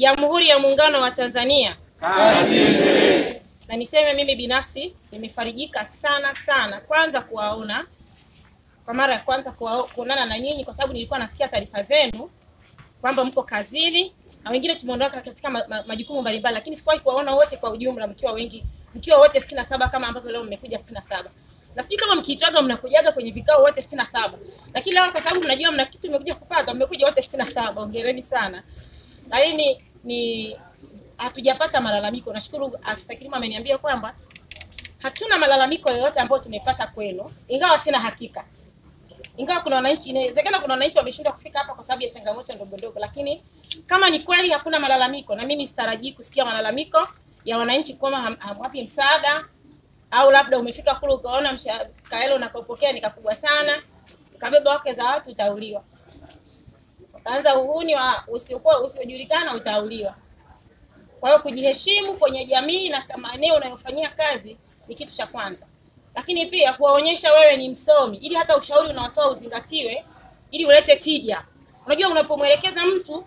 Jamhuri ya Muungano wa Tanzania. Kazi iendelee. Na niseme mimi binafsi nimefarijika sana kwanza kuwaona kwa mara ya kwanza kuonana na nyinyi, kwa sababu nilikuwa nasikia taarifa zenu kwamba mko kazini na wengine tumeondoka katika majukumu mbalimbali, lakini sikuwahi kuwaona wote kwa ujumla mkiwa wengi, mkiwa wote 67 kama ambavyo leo mmekuja 67. Na sijui kama mkiitwaga mnakujaga kwenye vikao wote 67. Lakini leo kwa sababu mnajua mna kitu mmekuja kupata, mmekuja wote 67. Hongereni sana. Lakini ni hatujapata malalamiko. Nashukuru afisa kilimo ameniambia kwamba hatuna malalamiko yoyote ambayo tumepata kwenu, ingawa sina hakika. Ingawa kuna wananchi, inawezekana kuna wananchi wameshindwa kufika hapa kwa sababu ya changamoto ndogo, lakini kama ni kweli hakuna malalamiko, na mimi sitarajii kusikia malalamiko ya wananchi kwamba hamwapi msaada, au labda umefika kule ukaona kaelo unakopokea ni kakubwa sana, kabeba wake za watu, utauliwa. Ukaanza uhuni wa usiojulikana, utauliwa. Kwa hiyo kujiheshimu kwenye jamii na kama eneo unayofanyia kazi ni kitu cha kwanza. Lakini pia kuwaonyesha wewe ni msomi, ili hata ushauri unaotoa uzingatiwe, ili ulete tija. Unajua unapomwelekeza mtu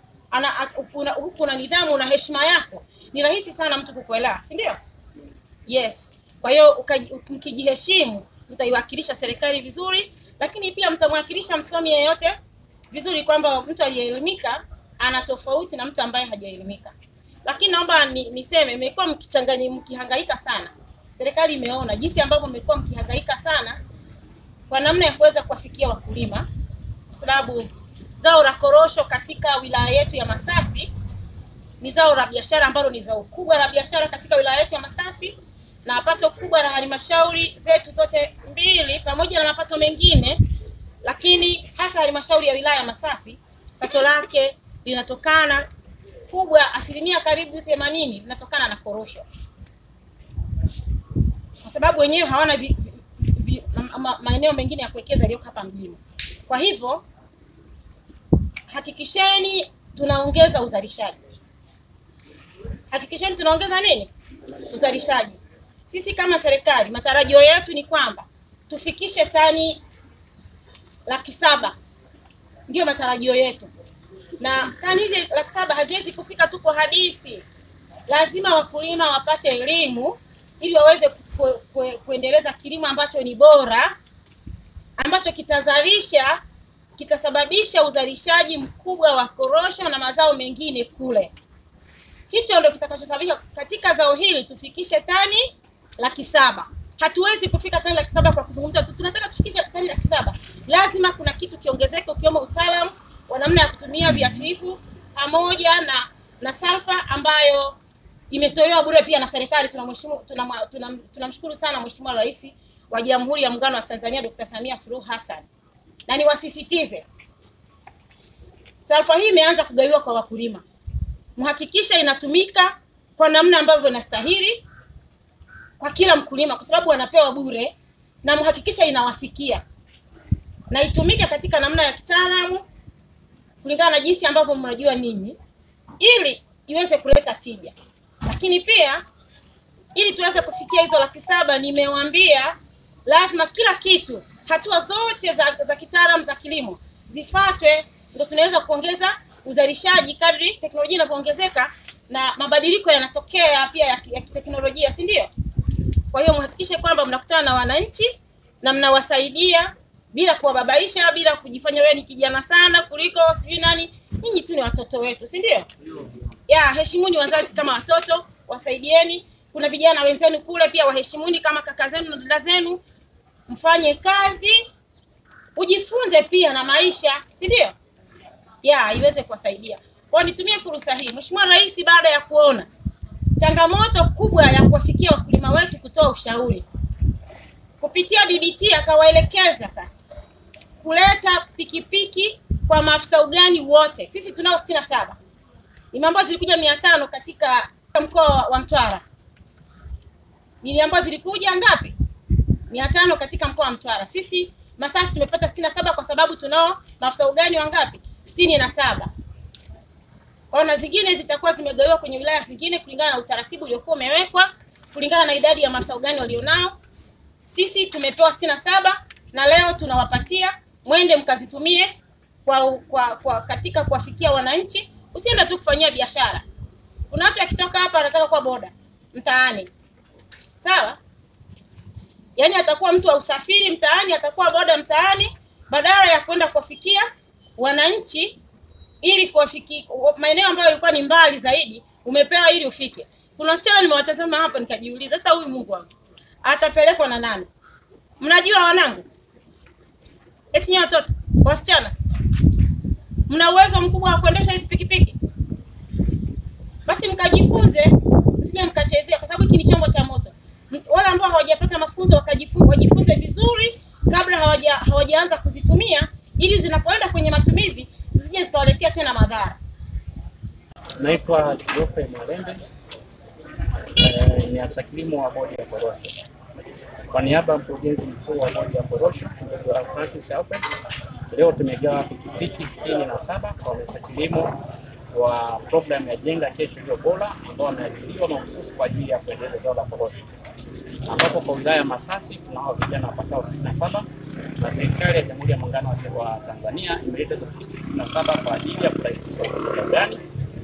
una nidhamu na heshima yako, ni rahisi sana mtu kukuelewa, si ndio? Yes. Kwa hiyo mkijiheshimu mtaiwakilisha serikali vizuri, lakini pia mtamwakilisha msomi yeyote vizuri, kwamba mtu aliyeelimika ana tofauti na mtu ambaye hajaelimika. Lakini naomba niseme mmekuwa mkihangaika sana. Serikali imeona jinsi ambavyo mmekuwa mkihangaika sana kwa namna ya kuweza kuwafikia wakulima, kwa sababu zao la korosho katika wilaya yetu ya Masasi ni zao la biashara ambalo ni zao kubwa la biashara katika wilaya yetu ya Masasi, na pato kubwa la halmashauri zetu zote mbili pamoja na mapato mengine, lakini hasa halmashauri ya wilaya ya Masasi pato lake linatokana kubwa, asilimia karibu 80 linatokana na korosho, kwa sababu wenyewe hawana maeneo mengine ya kuwekeza yaliyoko hapa mjini. Kwa hivyo hakikisheni tunaongeza uzalishaji. Hakikisheni tunaongeza nini? Uzalishaji. Sisi kama serikali matarajio yetu ni kwamba tufikishe tani 700,000. Ndio matarajio yetu. Na tani hizi 700,000 haziwezi kufika tu kwa hadithi. Lazima wakulima wapate elimu ili waweze kuendeleza kilimo ambacho ni bora, ambacho kitasababisha uzalishaji mkubwa wa korosho na mazao mengine kule. Hicho ndio kitakachosababisha katika zao hili tufikishe tani 700,000. Hatuwezi kufika tani 700,000 kwa kuzungumza tu. Tunataka tufikishe tani 700,000. Lazima kuna kitu kiongezeke, ukiwemo utaalamu wa namna ya kutumia viuatilifu pamoja na salfa ambayo imetolewa bure pia na serikali. Tunamshukuru sana Mheshimiwa Rais wa Jamhuri ya Muungano wa Tanzania Dr. Samia Suluhu Hassan. Na niwasisitize, salfa hii imeanza kugawiwa kwa wakulima. Mhakikisha inatumika kwa namna ambavyo inastahili kwa kila mkulima, kwa sababu wanapewa bure, na mhakikisha inawafikia. Na itumike katika namna ya kitaalamu kulingana na jinsi ambavyo mnajua ninyi, ili iweze kuleta tija. Lakini pia ili tuweze kufikia hizo 700,000, nimewaambia lazima kila kitu, hatua zote za kitaalamu za kilimo zifuatwe, ndio tunaweza kuongeza uzalishaji kadri teknolojia inavyoongezeka na mabadiliko yanatokea pia ya kiteknolojia, si ndio? Kwa hiyo mhakikishe kwamba mnakutana na wananchi na mnawasaidia bila kuwababaisha, bila kujifanya wewe ni kijana sana kuliko sijui nani. Ninyi tu ni watoto wetu, si ndio? Heshimuni wazazi kama watoto, wasaidieni. Kuna vijana wenzenu kule pia waheshimuni kama kaka zenu na dada zenu. Mfanye kazi, ujifunze pia na maisha, si ndio? Iweze kuwasaidia. Kwa nitumie fursa hii, Mheshimiwa Rais baada ya kuona changamoto kubwa ya kuwafikia wakulima wetu, kutoa ushauri kupitia BBT, akawaelekeza sasa kuleta pikipiki kwa maafisa ugani wote. Sisi tunao 67. Nimeambiwa zilikuja 500 katika mkoa wa Mtwara. Niliambiwa zilikuja ngapi? 500 katika mkoa wa Mtwara. Sisi Masasi tumepata 67 kwa sababu tunao maafisa ugani wangapi? 67. Kwa na zingine zitakuwa zimegawiwa kwenye wilaya zingine kulingana na utaratibu uliokuwa umewekwa, kulingana na idadi ya maafisa ugani walionao. Sisi tumepewa 67 na leo tunawapatia, mwende mkazitumie katika kuwafikia wananchi. Usiende tu kufanyia biashara. Kuna watu akitoka hapa anataka kuwa boda mtaani. Sawa? Yaani atakuwa mtu wa usafiri mtaani, atakuwa boda mtaani badala ya kwenda kuwafikia wananchi ili kuwafikia maeneo ambayo yalikuwa ni mbali zaidi, umepewa ili ufike. Kuna wasichana nimewatazama hapa nikajiuliza, sasa huyu Mungu wangu atapelekwa na nani? Mnajua wanangu? Eti nyinyi watoto, wasichana, mna uwezo mkubwa wa kuendesha hizi pikipiki? Basi mkajifunze, msije mkachezea, kwa sababu hiki ni chombo cha moto. Wale ambao hawajapata mafunzo wajifunze vizuri kabla hawajaanza kuzitumia, ili zinapoenda kwenye matumizi zisije zikawaletea tena madhara. Naitwa Geoffrey Mwalembe, ni afisa kilimo wa bodi ya korosho. Kwa niaba ya mkurugenzi mkuu wa bodi ya korosho, Dr. Francis Alfred, leo tumegawa pikipiki 67 kwa afisa kilimo wa program ya Jenga Kesho Iliyo Bora, ambao wameajiriwa mahususi kwa ajili ya kuendeleza zao la korosho. Ambapo kwa wilaya ya Masasi tunao vijana wapatao 67 na serikali ya Jamhuri ya Muungano wa Tanzania imeleta hizo pikipiki 67 kwa ajili ya kurahisisha ugani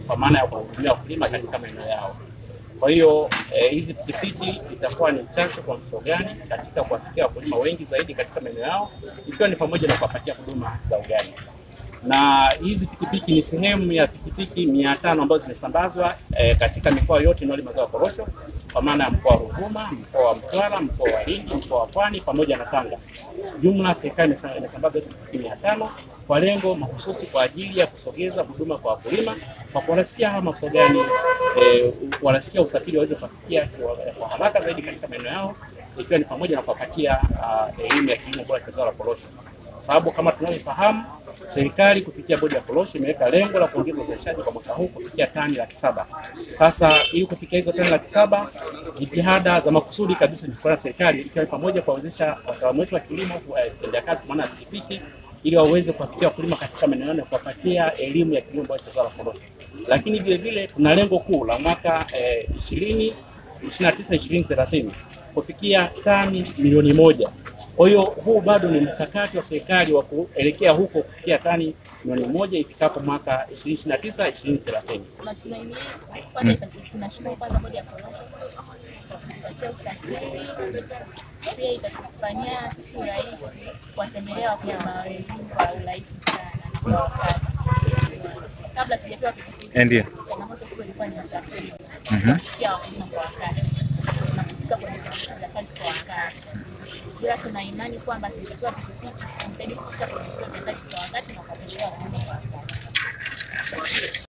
kwa maana ya kuhudumia wakulima katika maeneo yao. Kwa hiyo hizi pikipiki itakuwa ni chachu kwa mfugani katika kuwafikia wakulima wengi zaidi katika maeneo yao, ikiwa ni pamoja na kuwapatia huduma za ugani. Na hizi pikipiki ni sehemu ya pikipiki 500 ambazo zimesambazwa katika mikoa yote inayolima zao la korosho, kwa maana ya mkoa wa Ruvuma, mkoa wa Mtwara, mkoa wa Lindi, mkoa wa Pwani pamoja na Tanga. Jumla serikali imesambaza pikipiki 500 kwa lengo mahususi kwa ajili ya kusogeza huduma kwa wakulima, kwa kuwarahisishia hawa mafugani kuwarahisishia usafiri waweze kufikia kwa haraka zaidi katika maeneo yao, ikiwa ni pamoja na kuwapatia elimu ya kilimo bora cha zao la korosho. Kwa sababu kama tunavyofahamu, serikali kupitia bodi ya korosho imeweka lengo la kuongeza uzalishaji kwa mwaka huu kufikia tani 700,000. Sasa ili kufikia hizo tani 700,000, jitihada za makusudi kabisa ni kwa serikali, ikiwa pamoja kuwawezesha wataalamu wetu wa kilimo kuendea kazi kwa maana ya pikipiki, ili waweze kuwafikia wakulima katika maeneo na kuwapatia elimu ya kilimo bora cha zao la korosho. Lakini vile vile tuna lengo kuu la mwaka 2029-2030 kufikia tani milioni 1. Kwa hiyo huu bado ni mkakati wa serikali wa kuelekea huko kufikia tani milioni 1 ifikapo mwaka 2029-2030. Matumaini kwanza tunashukuru kwanza bodi ya korosho kupatia usafiri, pia itatufanyia sisi urahisi kuwatembelea wakulima wengi kwa urahisi sana na kwa wakati. Kabla tujapewa pikipiki, ndio changamoto kubwa ilikuwa ni usafiri. Kufikia wakulima kwa wakati na kufika kwenye kazi kwa wakati. Bila tuna imani kwamba tukipewa pikipiki tutaweza kufika kwenye kazi kwa wakati na kuwatembelea wakulima kwa wakati.